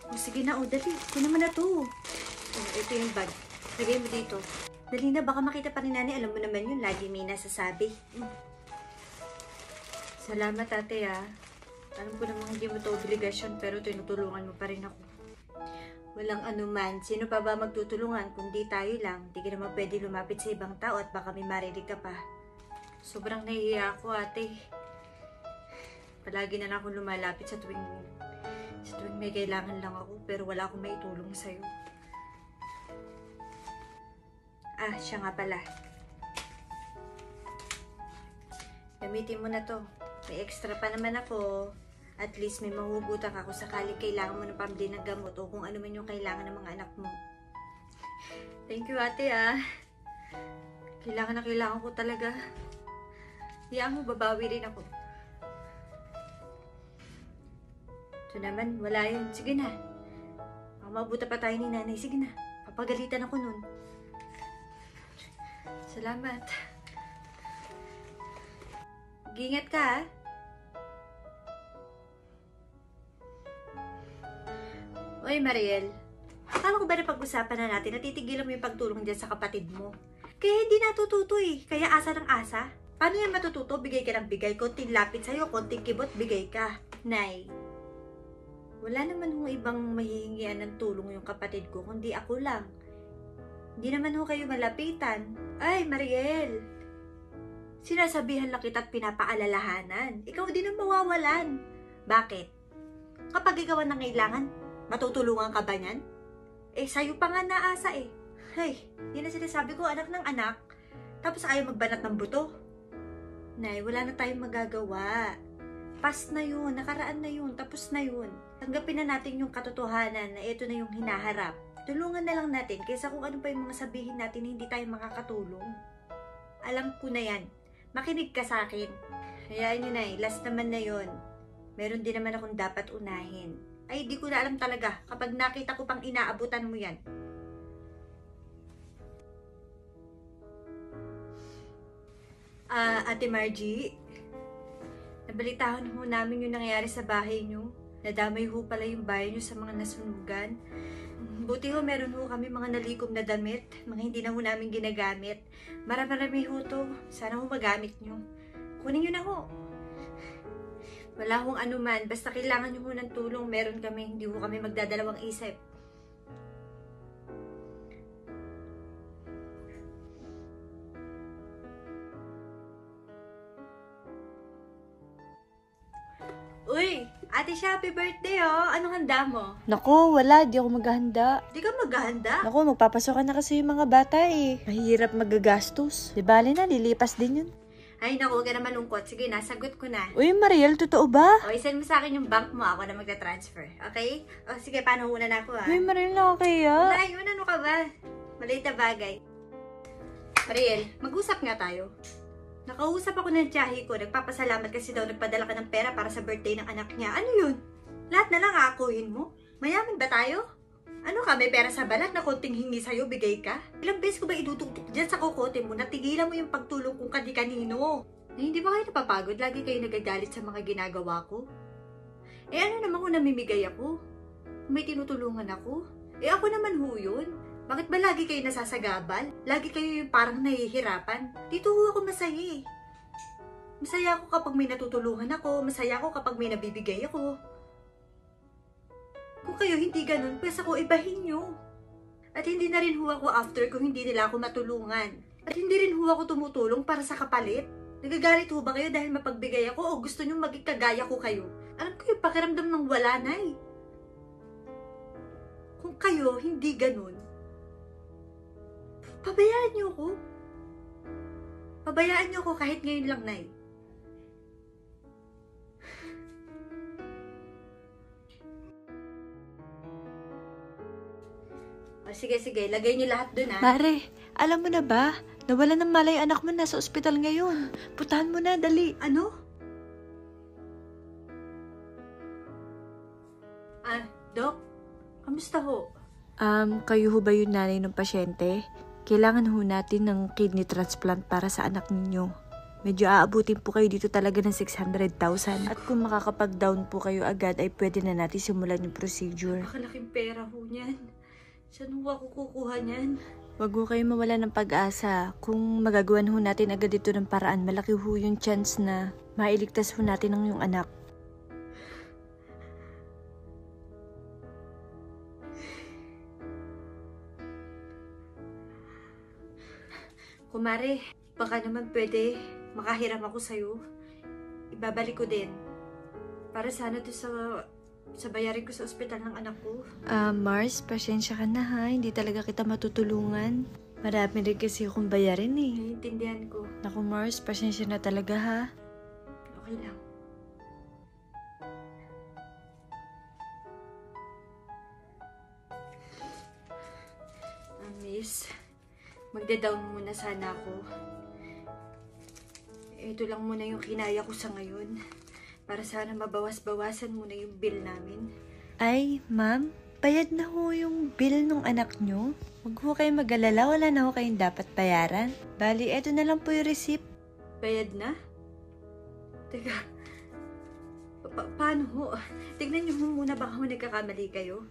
O sige na, dali. Kunin mo na to. Ito yung bag. Lagay mo dito. Dali na, baka makita pa ni nanay. Alam mo naman yun, lagi may nasasabi. Salamat, ate, Alam ko namang hindi mo to obligasyon, pero tinutulungan mo pa rin ako. Walang anuman. Sino pa ba magtutulungan? Kundi tayo lang. Hindi ka naman pwede lumapit sa ibang tao at baka may marinig ka pa. Sobrang nahihiya ako, ate. Palagi na akong lumalapit sa tuwing may kailangan lang ako, pero wala akong maitulong sa'yo. Siya nga pala. Gamitin mo na to. May extra pa naman ako. At least may mahugutan ka kung sakali kailangan mo ng pambili ng gamot o kung ano man yung kailangan ng mga anak mo. Thank you, ate, Kailangan na kailangan ko talaga. Hiyaan mo, babawi rin ako. Ito naman, wala yun. Sige na. Baka mabuta pa tayo ni nanay. Sige na. Papagalitan ako nun. Salamat. Mag-ingat ka, Oy, Mariel. Akala ko ba na pag-usapan na natin, natitigilan mo yung pagtulong dyan sa kapatid mo? Kaya hindi natututo Kaya asa ng asa. Paano yan matututo? Bigay ka ng bigay. Konting lapit sa'yo, konting kibot, bigay ka. Nay, wala naman hong ibang mahihingian ng tulong yung kapatid ko, kundi ako lang. Hindi naman ho kayo malapitan. Ay, Mariel. Sinasabihan lang kita at pinapaalalahanan. Ikaw din ang mawawalan. Bakit? Kapag ikaw ang nangailangan, matutulungan ka ba niyan? Sa'yo pa nga naasa Ay, yun na sinasabi ko, anak ng anak. Tapos ayaw magbanat ng buto. Nay, wala na tayong magagawa. Past na yun, nakaraan na yun, tapos na yun. Tanggapin na natin yung katotohanan na ito na yung hinaharap. Tulungan na lang natin kaysa kung ano pa yung mga sabihin natin na hindi tayo makakatulong. Alam ko na yan. Makinig ka sa akin. Hayaan nyo, Nay, last naman na yun. Meron din naman akong dapat unahin. Ay, di ko na alam talaga kapag nakita ko pang inaabutan mo yan. Ate Margie, nabalitahan ho namin yung nangyari sa bahay nyo. Nadamay ho pala yung bahay nyo sa mga nasunugan. Buti ho, meron ho kami mga nalikom na damit, mga hindi na ho namin ginagamit. Marami ho to. Sana ho magamit nyo. Kunin nyo na ho. Wala hong anuman. Basta kailangan nyo ho ng tulong, meron kami. Hindi ho kami magdadalawang isip. Uy! Ate siya, happy birthday Anong handa mo? Naku, wala. Di ako maghahanda. Di ka maghahanda? Naku, magpapasokan na kasi yung mga bata Mahirap magagastos. Di bali na, lilipas din yun. Ay, naku, huwag ka na malungkot. Sige, nasagot ko na. Uy, Mariel, totoo ba? Send mo sa akin yung bank mo. Ako na magta-transfer. Okay? Sige, paano una na ako Uy, Mariel, nakakaya. Wala, yun, ano ka ba? Maliit na bagay. Mariel, mag-usap nga tayo. Nakausap ako ng tiyahi ko. Nagpapasalamat kasi daw nagpadala ka ng pera para sa birthday ng anak niya. Ano yun? Lahat na lang aakuhin mo? Mayaman ba tayo? Ano ka, may pera sa balat na konting hingi sa'yo, bigay ka? Ilang beses ko ba iduduktok dyan sa kokote mo na tigilan mo yung pagtulong kung kani-kanino? Hindi ba kayo napapagod? Lagi kayo nagagalit sa mga ginagawa ko? Ano naman kung namimigay ako? Kung may tinutulungan ako? Ako naman ho yun. Bakit ba lagi kayo nasasagabal? Lagi kayo yung parang nahihirapan? Dito ho ako masaya Masaya ako kapag may natutulungan ako. Masaya ako kapag may nabibigay ako. Kung kayo hindi ganun, pwes ako ibahin nyo. At hindi na rin ho ako after kung hindi nila ako matulungan. At hindi rin ho ako tumutulong para sa kapalit. Nagagalit ho ba kayo dahil mapagbigay ako o gusto nyo maging kagaya ko kayo? Alam ko yung pakiramdam ng wala na Kung kayo hindi ganun, pabayaan nyo ko. Pabayaan nyo ko kahit ngayon lang, Nay. Sige, lagay niyo lahat dun, Mare, alam mo na ba? Nawala ng malay anak mo, nasa ospital ngayon. Putahan mo na, dali. Ano? Dok? Kamusta ho? Kayo ho ba yung nanay ng pasyente? Kailangan ho natin ng kidney transplant para sa anak ninyo. Medyo aabutin po kayo dito talaga ng 600,000. At kung makakapag-down po kayo agad, ay pwede na natin simulan yung procedure. Makalaking pera ho niyan. Saan ho ako kukuha niyan? Wag ho kayo mawala ng pag-asa. Kung magagawan ho natin agad ito ng paraan, malaki ho yung chance na mailigtas ho natin ang iyong anak. Kumare, baka naman pwede makahiram ako sa'yo. Ibabalik ko din. Para sana to sa bayarin ko sa ospital ng anak ko. Mars, pasensya ka na ha. Hindi talaga kita matutulungan. Marami rin kasi akong bayarin eh. Naiintindihan ko. Naku Mars, pasensya na talaga ha. Okay lang. Miss, magda-down muna sana ako. Ito lang muna yung kinaya ko sa ngayon. Para sana mabawas-bawasan muna yung bill namin. Ay, ma'am, bayad na ho yung bill ng anak nyo. Huwag ho kayong mag-alala, wala na ho kayong dapat bayaran. Bali, eto na lang po yung receipt. Bayad na? Teka, paano ho? Tignan niyo ho muna baka ho nagkakamali kayo.